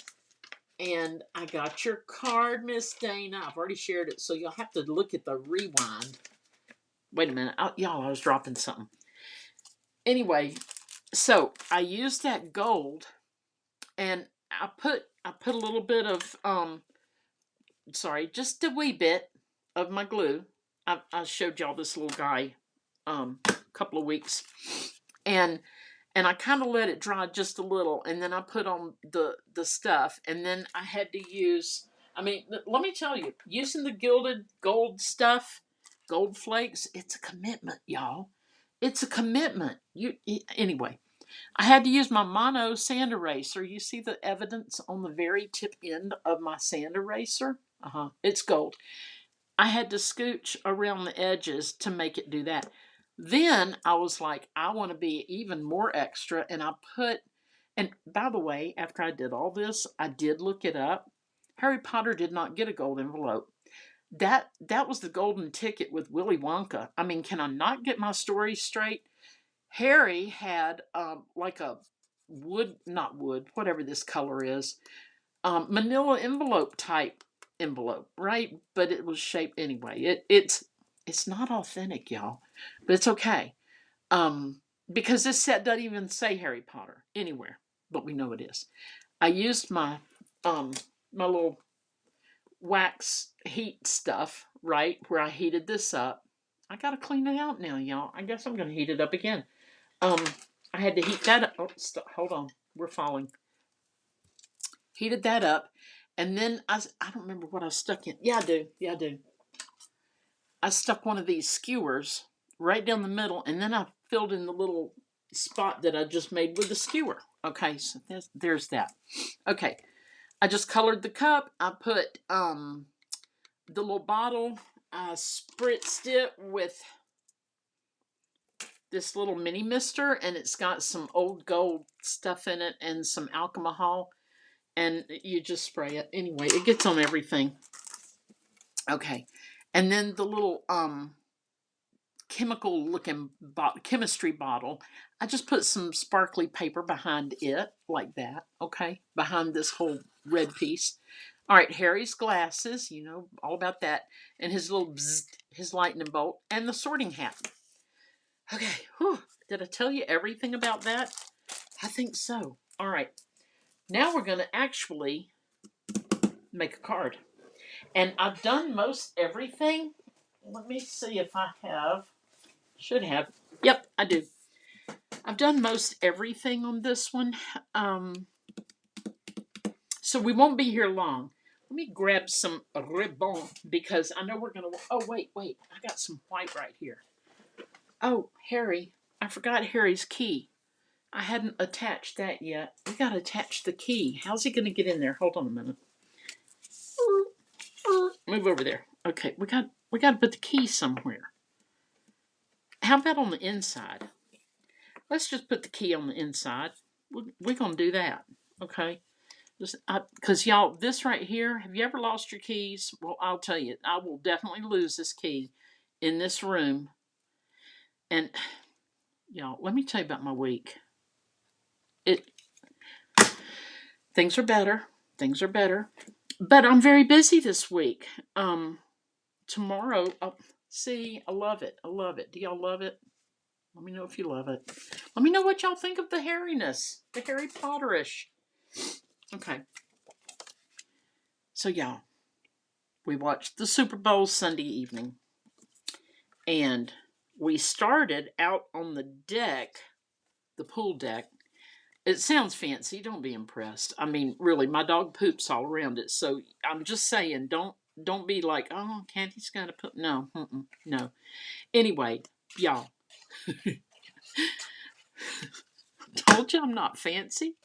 And I got your card, Miss Dana. I've already shared it, so you'll have to look at the rewind. Wait a minute. Y'all, I was dropping something. Anyway, so I used that gold, and I put a little bit of, just a wee bit of my glue. I showed y'all this little guy a couple of weeks. And I kind of let it dry just a little, and then I put on the stuff, and then I had to use, let me tell you, using the gilded gold stuff, gold flakes, it's a commitment, y'all. It's a commitment. Anyway, I had to use my mono sand eraser. You see the evidence on the very tip end of my sand eraser? It's gold. I had to scooch around the edges to make it do that. Then I was like, I want to be even more extra, and and by the way, after I did all this, I did look it up. Harry Potter did not get a gold envelope. That was the golden ticket with Willy Wonka. Can I not get my story straight? Harry had like a not wood, whatever this color is, manila envelope type envelope, right? But it was shaped anyway. It's not authentic, y'all, but it's okay. Because this set doesn't even say Harry Potter anywhere, but we know it is. I used my my little wax heat stuff, right, where I heated this up. I gotta clean it out now, y'all. I guess I'm gonna heat it up again. Um, I had to heat that up. Oh, stop, hold on. We're falling. Heated that up. And then I don't remember what I stuck in. Yeah, I do. Yeah, I do. I stuck one of these skewers right down the middle, and then I filled in the little spot that I just made with the skewer. Okay, so there's that. Okay, I just colored the cup. I put the little bottle. I spritzed it with this little mini mister, and it's got some old gold stuff in it and some alcohol, and you just spray it. Anyway, it gets on everything. Okay, and then the little chemical looking chemistry bottle, I just put some sparkly paper behind it like that. Okay, behind this whole red piece. All right, Harry's glasses, you know all about that, and his little bzzz, his lightning bolt, and the sorting hat. Okay, whew, did I tell you everything about that? I think so. All right, now we're going to actually make a card. And I've done most everything. Let me see if I have. Should have. Yep, I do. I've done most everything on this one. So we won't be here long. Let me grab some ribbon because I know we're going to... Oh, wait. I got some white right here. Oh, Harry. I forgot Harry's key. I hadn't attached that yet. We got to attach the key. How's he going to get in there? Hold on a minute. Move over there. Okay, we got to put the key somewhere. How about on the inside? Let's just put the key on the inside. We're going to do that. Okay? Because y'all, this right here, have you ever lost your keys? Well, I'll tell you, I will definitely lose this key in this room. And y'all, let me tell you about my week. Things are better. But I'm very busy this week. Tomorrow, see, I love it. Do y'all love it? Let me know if you love it. Let me know what y'all think of the hairiness, the Harry Potterish. Okay. So y'all, we watched the Super Bowl Sunday evening, and we started out on the deck, the pool deck. It sounds fancy. Don't be impressed. I mean, really, my dog poops all around it. So I'm just saying, don't be like, oh, Candy's gonna put no. Anyway, y'all. Told you I'm not fancy.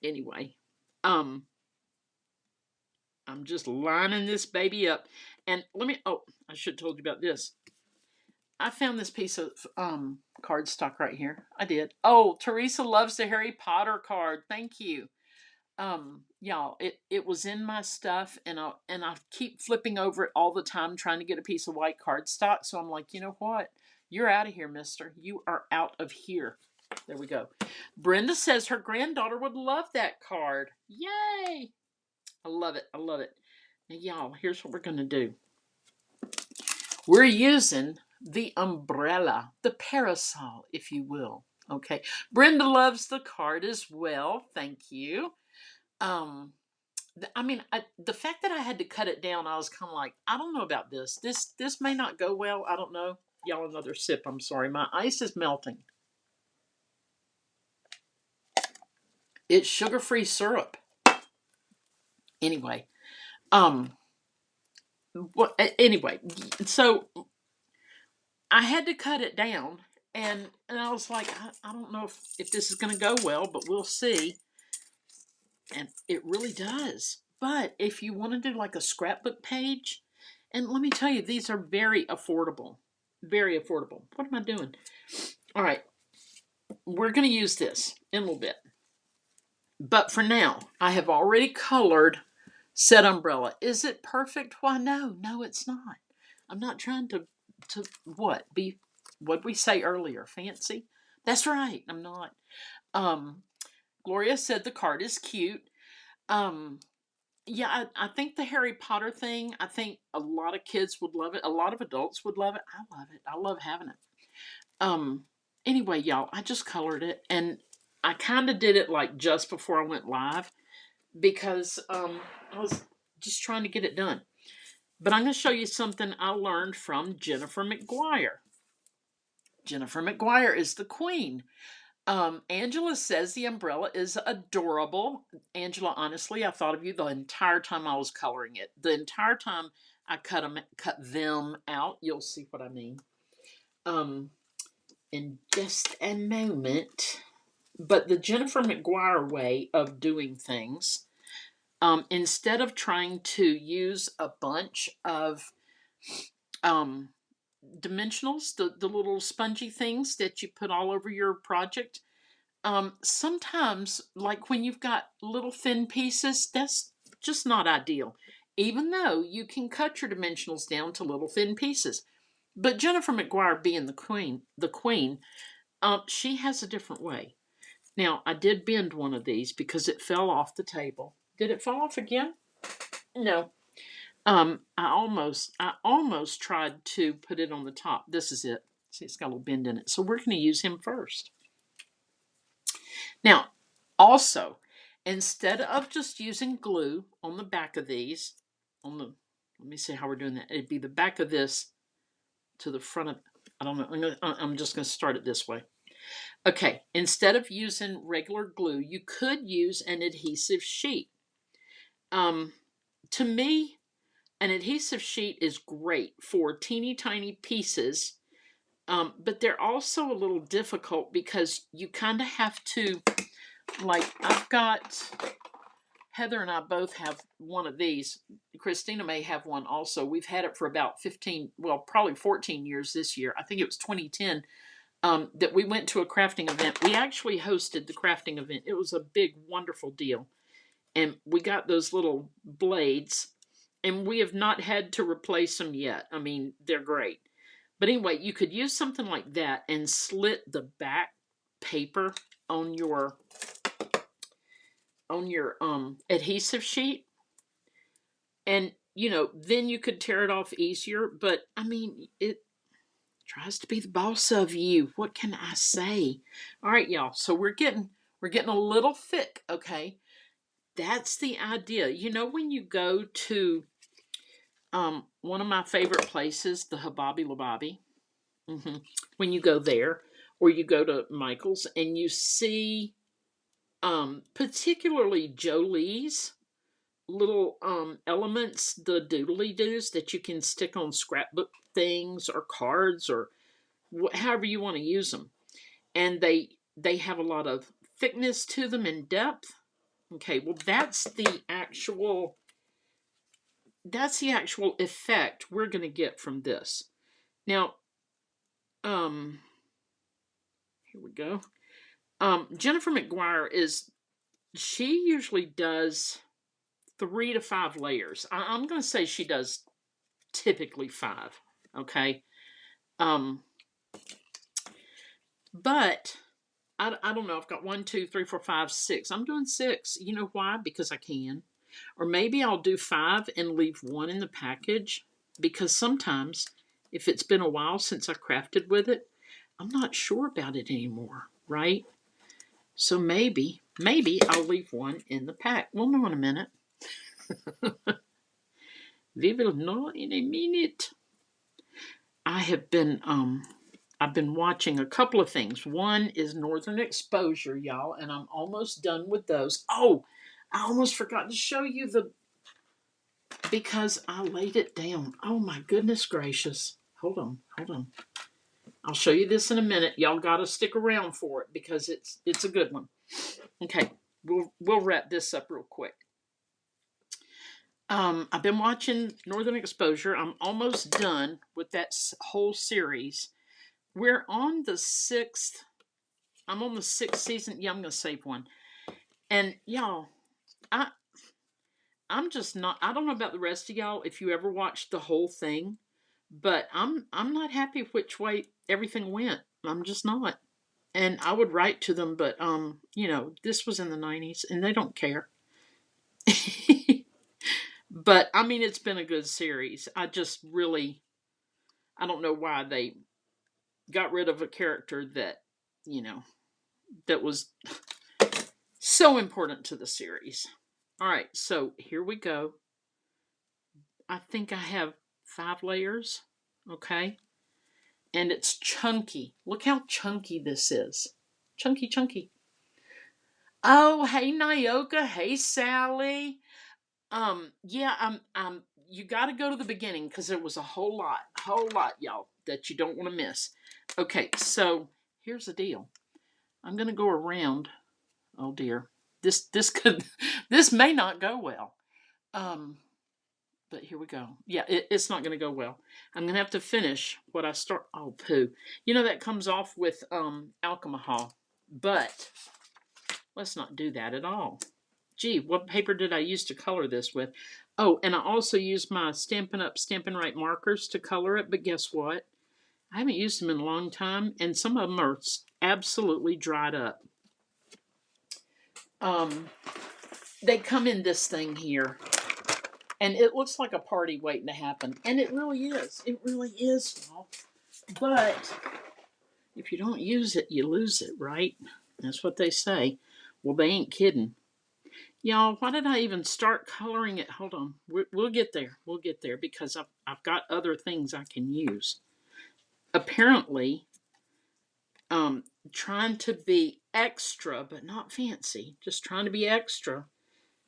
Anyway, I'm just lining this baby up. And I should have told you about this. I found this piece of cardstock right here. I did. Oh, Teresa loves the Harry Potter card. Thank you. Y'all, it was in my stuff, and I keep flipping over it all the time trying to get a piece of white cardstock. So I'm like, you know what? You're out of here, mister. You are out of here. There we go. Brenda says her granddaughter would love that card. Yay! I love it. Now, y'all, here's what we're going to do. We're using the umbrella, the parasol, if you will. Okay. Brenda loves the card as well. Thank you. The fact that I had to cut it down, I was kind of like, I don't know about this. This may not go well. I don't know. Y'all, another sip. I'm sorry. My ice is melting. It's sugar-free syrup. Anyway, so I had to cut it down, and I was like, I don't know if this is going to go well, but we'll see. And it really does. But if you want to do like a scrapbook page, and let me tell you, these are very affordable. Very affordable. What am I doing? All right. We're going to use this in a little bit. But for now, I have already colored said umbrella. Is it perfect? Why, no, it's not. I'm not trying to what we say earlier, fancy. That's right. I'm not. Gloria said the card is cute. Yeah, I think the Harry Potter thing. I think a lot of kids would love it. A lot of adults would love it. I love it. I love having it. Anyway, y'all, I just colored it, and I kind of did it like just before I went live because I was just trying to get it done. But I'm going to show you something I learned from Jennifer McGuire. Jennifer McGuire is the queen. Angela says the umbrella is adorable. Angela, honestly, I thought of you the entire time I was coloring it. The entire time I cut them out. You'll see what I mean in just a moment. But the Jennifer McGuire way of doing things, instead of trying to use a bunch of um, dimensionals, the little spongy things that you put all over your project, sometimes, like when you've got little thin pieces, that's just not ideal. Even though you can cut your dimensionals down to little thin pieces. But Jennifer McGuire, being the queen, she has a different way. Now, I did bend one of these because it fell off the table. Did it fall off again? No. I almost tried to put it on the top. This is it. See, it's got a little bend in it. So we're going to use him first. Now, also, instead of just using glue on the back of these, let me see how we're doing that. It'd be the back of this to the front of, I don't know. I'm just going to start it this way. Okay, instead of using regular glue, you could use an adhesive sheet. To me, an adhesive sheet is great for teeny tiny pieces, but they're also a little difficult because you kind of have to, like, Heather and I both have one of these. Christina may have one also. We've had it for about 15, well, probably 14 years this year. I think it was 2010 that we went to a crafting event. We actually hosted the crafting event. It was a big, wonderful deal. And we got those little blades, and we have not had to replace them yet. I mean, they're great. But anyway, you could use something like that and slit the back paper on your adhesive sheet, and then you could tear it off easier. But I mean, it tries to be the boss of you. What can I say? All right, y'all. So we're getting a little thick, okay? That's the idea. When you go to one of my favorite places, the Hababi Lababi, when you go there, or you go to Michael's and you see particularly Jolie's little elements, the doodly doos that you can stick on scrapbook things or cards or however you want to use them, and they have a lot of thickness to them and depth. Okay, well that's the actual effect we're going to get from this. Now, here we go. Jennifer McGuire she usually does 3 to 5 layers. I'm going to say she does typically 5. Okay. But I don't know. I've got 1, 2, 3, 4, 5, 6. I'm doing 6. You know why? Because I can. Or maybe I'll do 5 and leave 1 in the package. Because sometimes, if it's been a while since I crafted with it, I'm not sure about it anymore, right? So maybe I'll leave 1 in the pack. We'll know in a minute. We will know in a minute. I've been watching a couple of things. One is Northern Exposure, y'all, and I'm almost done with those. Oh, I almost forgot to show you because I laid it down. Oh my goodness gracious. Hold on. I'll show you this in a minute. Y'all got to stick around for it because it's a good one. Okay, we'll wrap this up real quick. I've been watching Northern Exposure. I'm almost done with that whole series. We're on the 6th. I'm on the 6th season. Yeah, I'm going to save one. And y'all, I'm just not, I don't know about the rest of y'all if you ever watched the whole thing, but I'm not happy which way everything went. I'm just not. And I would write to them, but this was in the 90s and they don't care. But I mean, it's been a good series. I don't know why they got rid of a character that was so important to the series. All right, so here we go. I think I have 5 layers, okay? And it's chunky. Look how chunky this is. Chunky, chunky. Oh, hey Nyoka, hey Sally. Yeah, you got to go to the beginning because there was a whole lot, y'all, that you don't want to miss. Okay, so here's the deal. I'm gonna go around. Oh dear, this could this may not go well. Um, but here we go. Yeah, it's not gonna go well. I'm gonna have to finish what I start. Oh poo, you know that comes off with alcohol, but let's not do that at all. Gee, what paper did I use to color this with? Oh, and I also used my Stampin' Up! Stampin' Right markers to color it, but guess what? I haven't used them in a long time, and some of them are absolutely dried up. Um, they come in this thing here, and it looks like a party waiting to happen, and it really is. It really is, y'all. But if you don't use it, you lose it, right? That's what they say. Well, they ain't kidding. Y'all, why did I even start coloring it? Hold on. We'll get there. We'll get there because I've got other things I can use. Apparently, trying to be extra, but not fancy, just trying to be extra,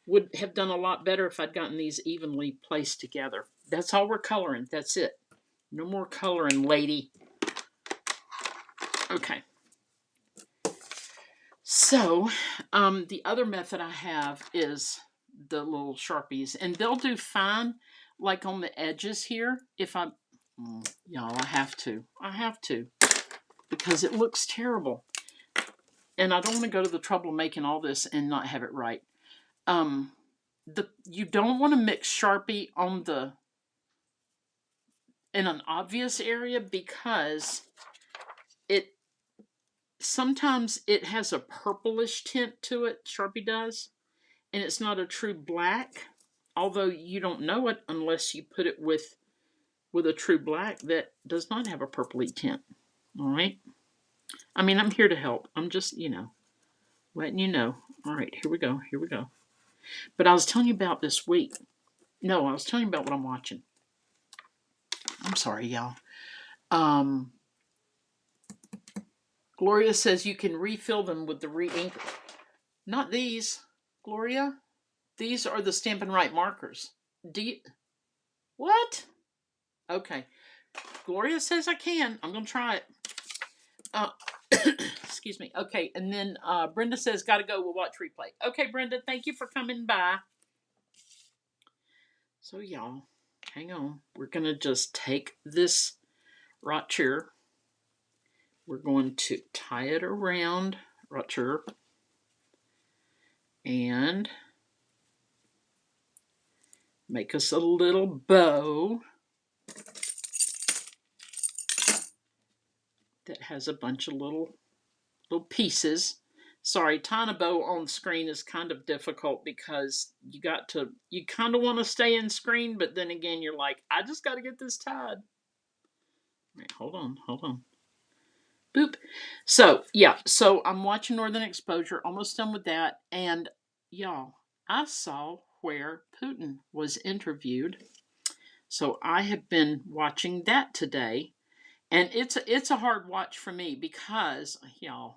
would have done a lot better if I'd gotten these evenly placed together. That's all we're coloring. That's it. No more coloring, lady. Okay. So, the other method I have is the little Sharpies, and they'll do fine, like on the edges here. If I, y'all, I have to, because it looks terrible, and I don't want to go to the trouble of making all this and not have it right. You don't want to mix Sharpie on in an obvious area because it sometimes it has a purplish tint to it. Sharpie does. And it's not a true black, although you don't know it unless you put it with a true black that does not have a purpley tint. All right. I mean, I'm here to help. I'm just, letting you know. All right, here we go. Here we go. But I was telling you about this week. No, I was telling you about what I'm watching. I'm sorry, y'all. Gloria says you can refill them with the re-ink. Not these, Gloria. These are the Stampin' Right markers. Do you? What? Okay. Gloria says I can. I'm going to try it. Excuse me. Okay, and then Brenda says, gotta go. We'll watch replay. Okay, Brenda, thank you for coming by. So, y'all, hang on. We're going to just take this rot chair. We're going to tie it around rot chair. And make us a little bow that has a bunch of little pieces. Sorry, tying a bow on screen is kind of difficult because you kind of want to stay in screen, but then again, you're like, I just got to get this tied. Right, hold on. Boop. So, yeah, so I'm watching Northern Exposure, almost done with that, and y'all, I saw where Putin was interviewed. So I have been watching that today, and it's a hard watch for me because, y'all,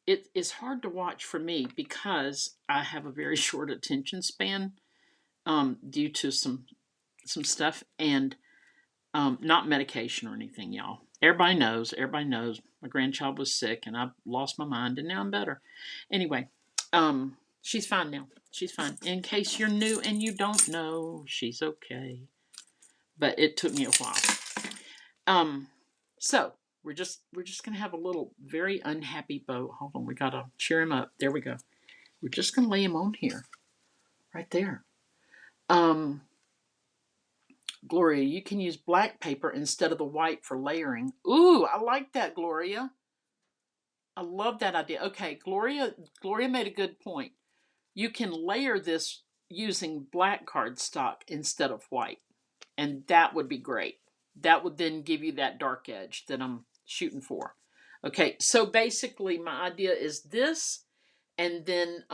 it is hard to watch for me because I have a very short attention span, due to some stuff, and not medication or anything, y'all. Everybody knows. My grandchild was sick, and I lost my mind, and now I'm better. Anyway, she's fine now. She's fine. In case you're new and you don't know, she's okay. But it took me a while. So we're just gonna have a little very unhappy bow. Hold on, we gotta cheer him up. There we go. We're just gonna lay him on here, right there. Gloria, you can use black paper instead of the white for layering. Ooh, I like that, Gloria. I love that idea. Okay, Gloria made a good point. You can layer this using black cardstock instead of white, and that would be great. That would then give you that dark edge that I'm shooting for. Okay, so basically my idea is this, and then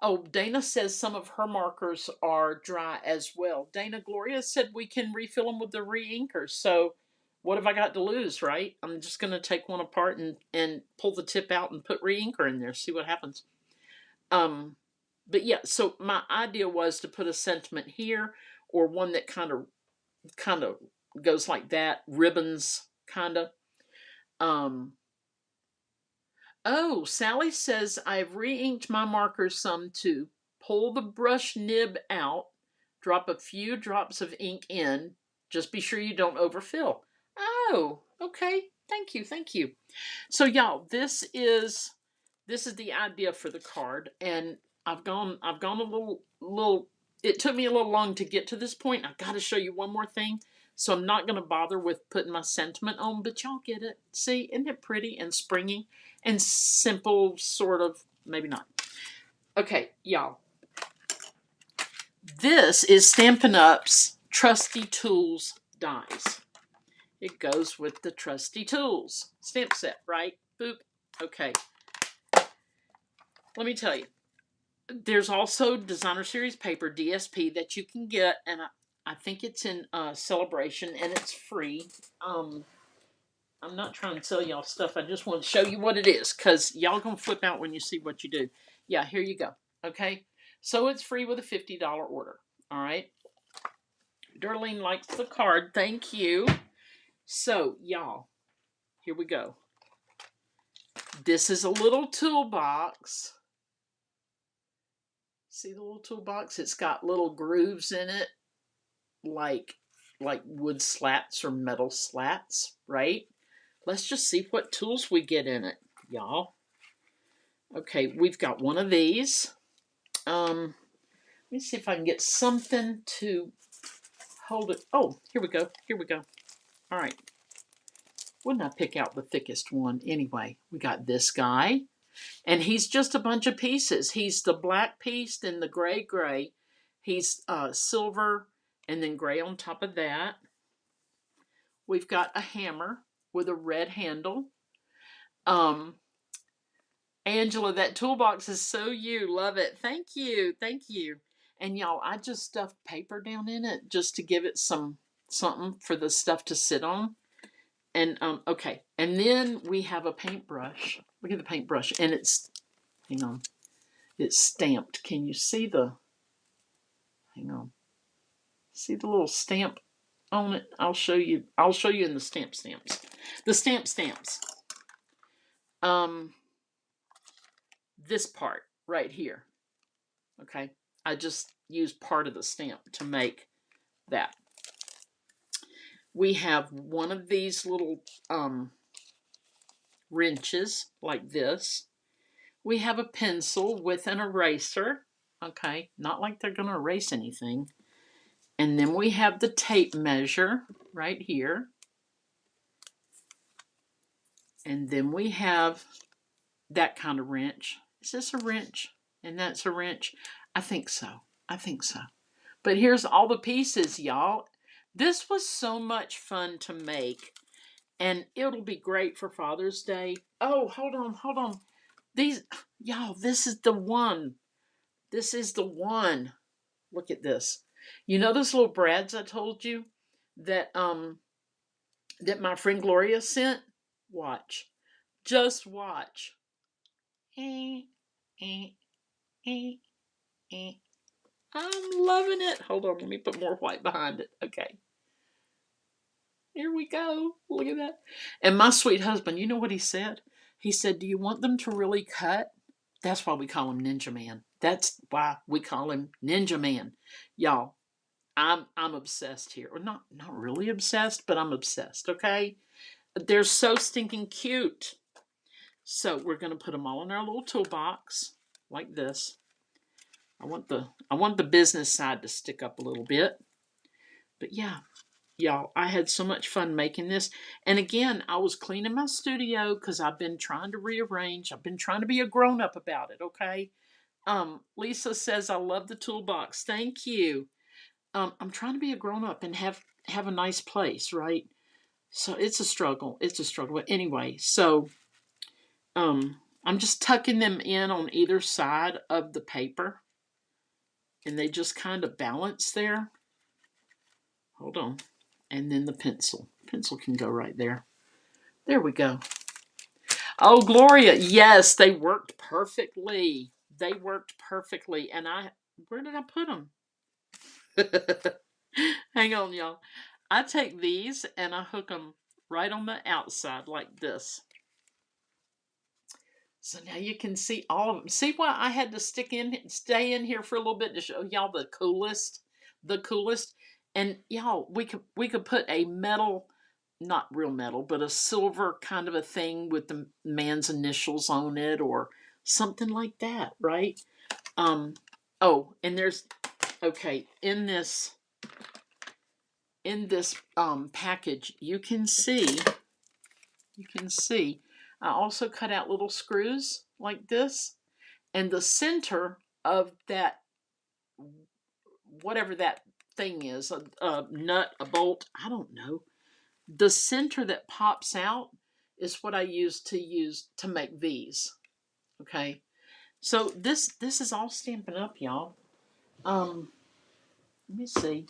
Oh, Dana says some of her markers are dry as well. Dana Gloria said we can refill them with the re-inkers. So what have I got to lose, right? I'm just going to take one apart and pull the tip out and put re-inker in there, see what happens. But yeah, so my idea was to put a sentiment here, or one that kind of goes like that, ribbons kind of. Um, oh, Sally says I've re-inked my markers some too. Pull the brush nib out, drop a few drops of ink in. Just be sure you don't overfill. Oh, okay. Thank you, thank you. So y'all, this is the idea for the card, and I've gone a little. It took me a little long to get to this point. I've got to show you one more thing, so I'm not going to bother with putting my sentiment on, but y'all get it. See, isn't it pretty and springy and simple, sort of? Maybe not. Okay, y'all. This is Stampin' Up's Trusty Tools dies. It goes with the Trusty Tools stamp set, right? Boop. Okay. Let me tell you, there's also Designer Series paper, DSP, that you can get, and I think it's in Celebration, and it's free. I'm not trying to sell y'all stuff. I just want to show you what it is, because y'all going to flip out when you see what you do. Yeah, here you go. Okay? So it's free with a $50 order. All right? Darlene likes the card. Thank you. So, y'all, here we go. This is a little toolbox. See the little toolbox? It's got little grooves in it, like wood slats or metal slats, right? Let's just see what tools we get in it, y'all. Okay, we've got one of these. Let me see if I can get something to hold it. Oh, here we go. Here we go. All right. Wouldn't I pick out the thickest one anyway? We got this guy. And he's just a bunch of pieces. He's the black piece, then the gray. He's silver, and then gray on top of that. We've got a hammer with a red handle. Angela, that toolbox is so you. Love it. Thank you. Thank you. And y'all, I just stuffed paper down in it just to give it something for the stuff to sit on. And okay. And then we have a paintbrush. Look at the paintbrush. And it's, hang on, it's stamped. Can you see the, hang on. See the little stamp on it? I'll show you in the stamps. The stamps. This part right here. Okay, I just used part of the stamp to make that. We have one of these little wrenches like this. We have a pencil with an eraser. Okay, not like they're going to erase anything. And then we have the tape measure right here. And then we have that kind of wrench. Is this a wrench? And that's a wrench? I think so. But here's all the pieces, y'all. This was so much fun to make. And it'll be great for Father's Day. Oh, hold on. These, y'all, this is the one. Look at this. You know those little brads I told you that that my friend Gloria sent? Watch. Just watch. I'm loving it. Hold on, let me put more white behind it. Okay. Here we go. Look at that. And my sweet husband, you know what he said? He said, "Do you want them to really cut?" That's why we call him Ninja Man. That's why we call him Ninja Man. Y'all, I'm obsessed here. Or not really obsessed, but I'm obsessed, okay? They're so stinking cute. So we're going to put them all in our little toolbox like this. I want the business side to stick up a little bit. But yeah, y'all, I had so much fun making this. And again, I was cleaning my studio because I've been trying to rearrange. I've been trying to be a grown-up about it, okay? Lisa says, I love the toolbox. Thank you. I'm trying to be a grown-up and have a nice place, right? So it's a struggle. But anyway, so I'm just tucking them in on either side of the paper, and they just kind of balance there. Hold on. And then the pencil. Pencil can go right there. There we go. Oh, Gloria, yes, they worked perfectly. They worked perfectly. And where did I put them? Hang on, y'all. I take these and I hook them right on the outside like this. So now you can see all of them. See why I had to stay in here for a little bit to show y'all the coolest. And y'all, we could put a metal, not real metal, but a silver kind of a thing with the man's initials on it or something like that, right? Oh, and there's okay, in this package, you can see I also cut out little screws like this, and the center of that, whatever that thing is, a nut, a bolt, I don't know, the center that pops out is what I use to make these. Okay, so this is all Stampin' Up, y'all. Let me see.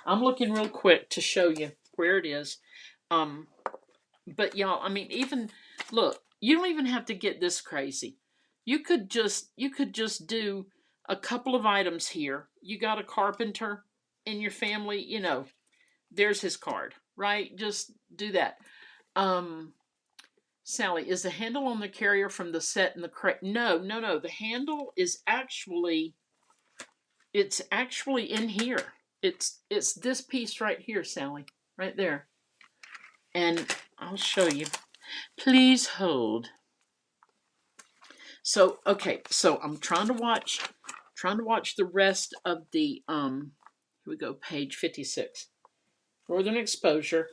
I'm looking real quick to show you where it is. But y'all, I mean, even look, you don't even have to get this crazy. You could just do a couple of items here. You got a carpenter in your family, there's his card, right? Just do that. Sally, is the handle on the carrier from the set in the crate? No. The handle is actually in here. It's this piece right here, Sally, right there. And I'll show you. Please hold. So, okay, so I'm trying to watch the rest of the here we go, page 56. Northern Exposure.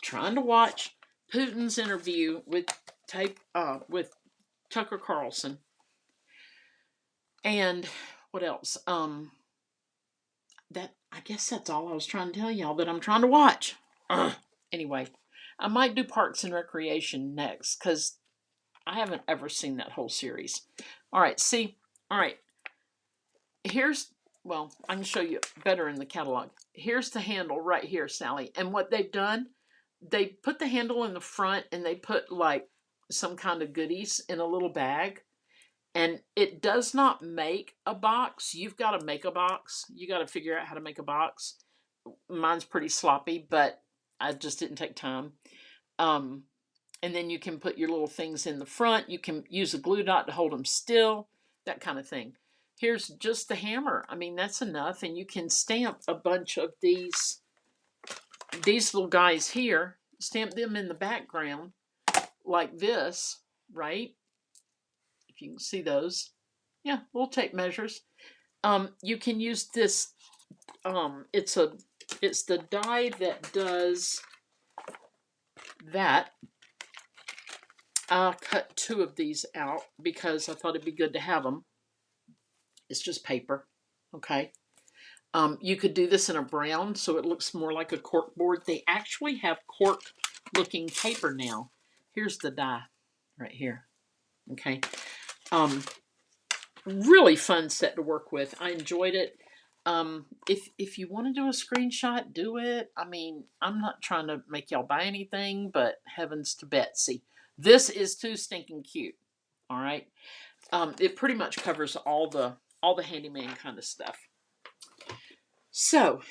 Trying to watch Putin's interview with Tucker Carlson. And what else? That, I guess that's all I was trying to tell y'all that I'm trying to watch. Anyway, I might do Parks and Recreation next because I haven't ever seen that whole series. All right, well, I can show you better in the catalog. Here's the handle right here, Sally. And what they've done, they put the handle in the front and they put like some kind of goodies in a little bag. And it does not make a box. You've got to make a box. You got to figure out how to make a box. Mine's pretty sloppy, but I just didn't take time. And then you can put your little things in the front. You can use a glue dot to hold them still, that kind of thing. Here's just the hammer. I mean, that's enough. And you can stamp a bunch of these little guys here, stamp them in the background like this, right? If you can see those. Yeah, little tape measures. You can use this. It's the die that does that. I cut 2 of these out because I thought it'd be good to have them. It's just paper, okay? You could do this in a brown so it looks more like a cork board. They actually have cork-looking paper now. Here's the die right here, okay? Really fun set to work with. I enjoyed it. If you want to do a screenshot, do it. I mean, I'm not trying to make y'all buy anything, but heavens to Betsy. This is too stinking cute. All right. It pretty much covers all the handyman kind of stuff. So,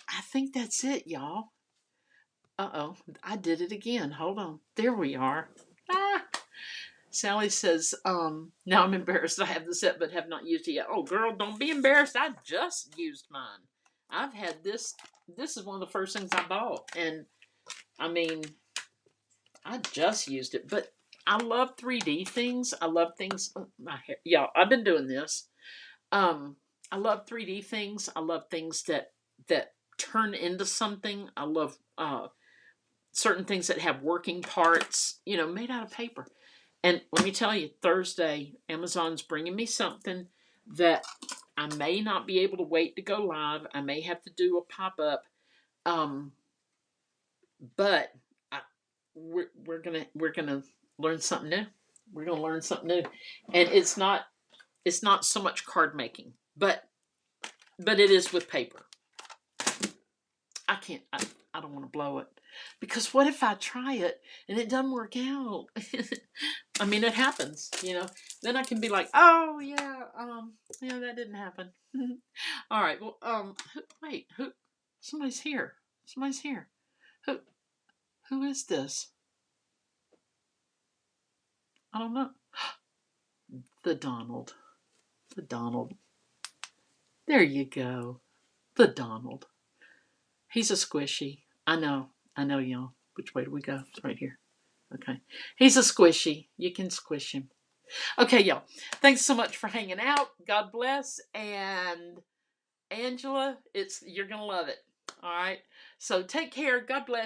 I think that's it, y'all. Uh-oh, I did it again. Hold on. There we are. Sally says, now I'm embarrassed I have the set but have not used it yet. Oh, girl, don't be embarrassed. I just used mine. I've had this. This is one of the first things I bought. And, I mean, I just used it. But I love 3D things. I love things. My hair. Yeah, I've been doing this. I love 3D things. I love things that turn into something. I love certain things that have working parts, made out of paper. And let me tell you, Thursday, Amazon's bringing me something that I may not be able to wait to go live. I may have to do a pop-up. But we're gonna learn something new. We're gonna learn something new, and it's not so much card making, but it is with paper. I can't. I don't want to blow it because what if I try it and it doesn't work out? I mean, it happens, Then I can be like, oh yeah, that didn't happen. All right. Well, wait, who? Somebody's here. Somebody's here. Who? Who is this? I don't know. The Donald. The Donald. There you go. The Donald. He's a squishy. I know. I know, y'all. Which way do we go? It's right here. Okay. He's a squishy. You can squish him. Okay, y'all. Thanks so much for hanging out. God bless. And Angela, you're gonna love it. All right. So take care. God bless.